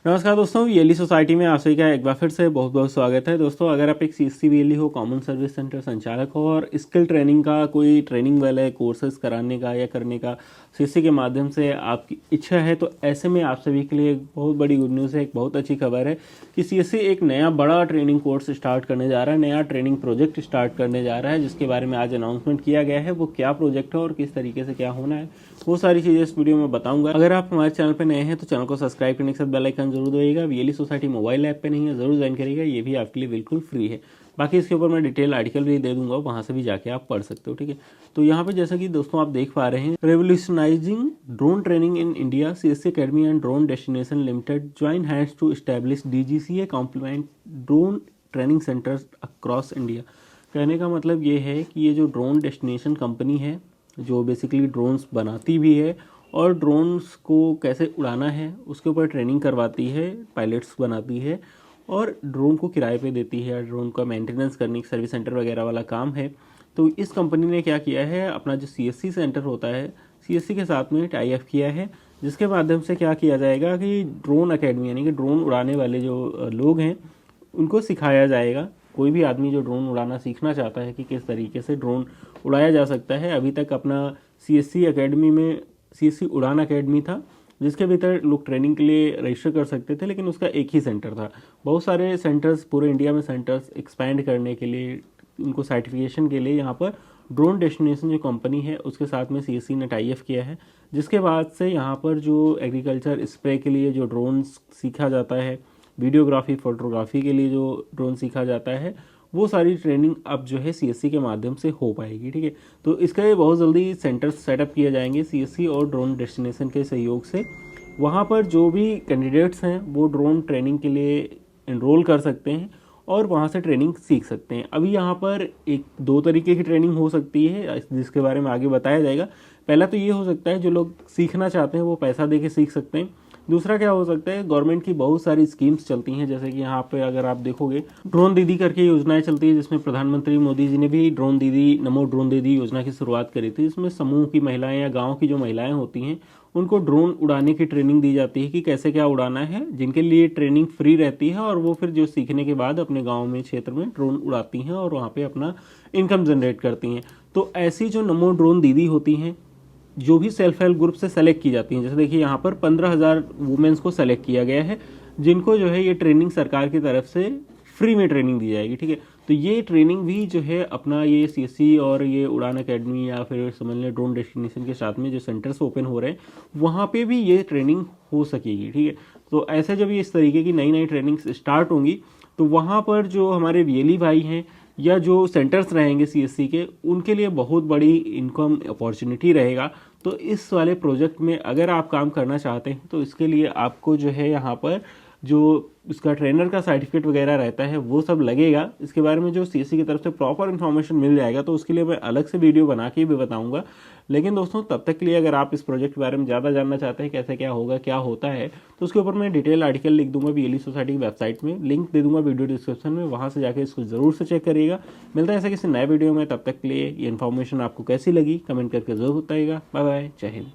नमस्कार दोस्तों, VLE society में आप सभी का एक बार फिर से बहुत बहुत स्वागत है। दोस्तों, अगर आप एक सीएससी वीएलई हो, कॉमन सर्विस सेंटर संचालक हो और स्किल ट्रेनिंग का कोई ट्रेनिंग वाले कोर्सेज कराने का या करने का सीएससी के माध्यम से आपकी इच्छा है, तो ऐसे में आप सभी के लिए एक बहुत बड़ी गुड न्यूज़ है, एक बहुत अच्छी खबर है कि सीएससी एक नया बड़ा ट्रेनिंग कोर्स स्टार्ट करने जा रहा है, नया ट्रेनिंग प्रोजेक्ट स्टार्ट करने जा रहा है, जिसके बारे में आज अनाउंसमेंट किया गया है। वो क्या प्रोजेक्ट है और किस तरीके से क्या होना है, वो सारी चीज़ें इस वीडियो में बताऊंगा। अगर आप हमारे चैनल पर नए हैं तो चैनल को सब्सक्राइब करने के साथ बेल आइकन जरूर दबाइएगा। वीएलई सोसाइटी मोबाइल ऐप पे नहीं है, जरूर ज्वाइन करिएगा, ये भी आपके लिए बिल्कुल फ्री है। बाकी इसके ऊपर मैं डिटेल आर्टिकल भी दे दूंगा, वहां से भी जाके आप पढ़ सकते हो, ठीक है। तो यहाँ पे जैसा कि दोस्तों आप देख पा रहे हैं, revolutionising drone training in India, CSC academy and drone destination limited join hands to establish DGCA complement drone training centres across India. कहने का मतलब ये है कि ये जो ड्रोन डेस्टिनेशन कंपनी है, जो बेसिकली ड्रोन्स बनाती भी है और ड्रोन्स को कैसे उड़ाना है उसके ऊपर ट्रेनिंग करवाती है, पायलट्स बनाती है और ड्रोन को किराए पे देती है, ड्रोन का मेंटेनेंस करने की सर्विस सेंटर वगैरह वाला काम है। तो इस कंपनी ने क्या किया है, अपना जो सीएससी सेंटर होता है, सीएससी के साथ में टाई अप किया है, जिसके माध्यम से क्या किया जाएगा कि ड्रोन अकेडमी यानी कि ड्रोन उड़ाने वाले जो लोग हैं उनको सिखाया जाएगा। कोई भी आदमी जो ड्रोन उड़ाना सीखना चाहता है कि किस तरीके से ड्रोन उड़ाया जा सकता है, अभी तक अपना सीएससी अकेडमी में सीएससी उड़ान अकेडमी था, जिसके भीतर लोग ट्रेनिंग के लिए रजिस्टर कर सकते थे, लेकिन उसका एक ही सेंटर था। बहुत सारे सेंटर्स पूरे इंडिया में सेंटर्स एक्सपैंड करने के लिए, उनको सर्टिफिकेशन के लिए यहाँ पर ड्रोन डेस्टिनेशन जो कंपनी है उसके साथ में सीएससी ने टाई अप किया है, जिसके बाद से यहाँ पर जो एग्रीकल्चर स्प्रे के लिए जो ड्रोन सीखा जाता है, वीडियोग्राफी फोटोग्राफी के लिए जो ड्रोन सीखा जाता है, वो सारी ट्रेनिंग अब जो है सीएससी के माध्यम से हो पाएगी, ठीक है। तो इसके बहुत जल्दी सेंटर्स सेटअप किए जाएंगे सीएससी और ड्रोन डेस्टिनेशन के सहयोग से। वहाँ पर जो भी कैंडिडेट्स हैं वो ड्रोन ट्रेनिंग के लिए एनरोल कर सकते हैं और वहाँ से ट्रेनिंग सीख सकते हैं। अभी यहाँ पर एक दो तरीके की ट्रेनिंग हो सकती है, जिसके बारे में आगे बताया जाएगा। पहला तो ये हो सकता है जो लोग सीखना चाहते हैं वो पैसा दे के सीख सकते हैं। दूसरा क्या हो सकता है, गवर्नमेंट की बहुत सारी स्कीम्स चलती हैं, जैसे कि यहाँ पे अगर आप देखोगे ड्रोन दीदी करके योजनाएं चलती है, जिसमें प्रधानमंत्री मोदी जी ने भी ड्रोन दीदी, नमो ड्रोन दीदी योजना की शुरुआत करी थी। इसमें समूह की महिलाएं या गाँव की जो महिलाएं होती हैं उनको ड्रोन उड़ाने की ट्रेनिंग दी जाती है कि कैसे क्या उड़ाना है, जिनके लिए ट्रेनिंग फ्री रहती है और वो फिर जो सीखने के बाद अपने गाँव में क्षेत्र में ड्रोन उड़ाती हैं और वहाँ पे अपना इनकम जनरेट करती हैं। तो ऐसी जो नमो ड्रोन दीदी होती हैं, जो भी सेल्फ हेल्प ग्रुप से सेलेक्ट की जाती हैं, जैसे देखिए यहाँ पर 15,000 वुमेन्स को सेलेक्ट किया गया है, जिनको जो है ये ट्रेनिंग सरकार की तरफ से फ्री में ट्रेनिंग दी जाएगी, ठीक है। तो ये ट्रेनिंग भी जो है अपना ये सीएससी और ये उड़ान अकेडमी या फिर समझ लें ड्रोन डेस्टिनेशन के साथ में जो सेंटर्स ओपन हो रहे हैं वहाँ पे भी ये ट्रेनिंग हो सकेगी, ठीक है। तो ऐसे जब ये इस तरीके की नई नई ट्रेनिंग्स स्टार्ट होंगी तो वहाँ पर जो हमारे वीएलई भाई हैं या जो सेंटर्स रहेंगे सीएससी के, उनके लिए बहुत बड़ी इनकम अपॉर्चुनिटी रहेगा। तो इस वाले प्रोजेक्ट में अगर आप काम करना चाहते हैं तो इसके लिए आपको जो है यहाँ पर जो इसका ट्रेनर का सर्टिफिकेट वगैरह रहता है वो सब लगेगा। इसके बारे में जो सीएससी की तरफ से प्रॉपर इन्फॉर्मेशन मिल जाएगा, तो उसके लिए मैं अलग से वीडियो बना के भी बताऊंगा। लेकिन दोस्तों, तब तक के लिए अगर आप इस प्रोजेक्ट के बारे में ज़्यादा जानना चाहते हैं, कैसे क्या होगा, क्या होता है, तो उसके ऊपर मैं डिटेल आर्टिकल लिख दूंगा वीएलई सोसाइटी की वेबसाइट में, लिंक दे दूंगा वीडियो डिस्क्रिप्शन में, वहाँ से जाकर इसको जरूर से चेक करिएगा। मिलता है ऐसे किसी नए वीडियो में, तब तक के लिए ये इन्फॉर्मेशन आपको कैसी लगी कमेंट करके जरूर बताइएगा। बाय बाय, जय हिंद।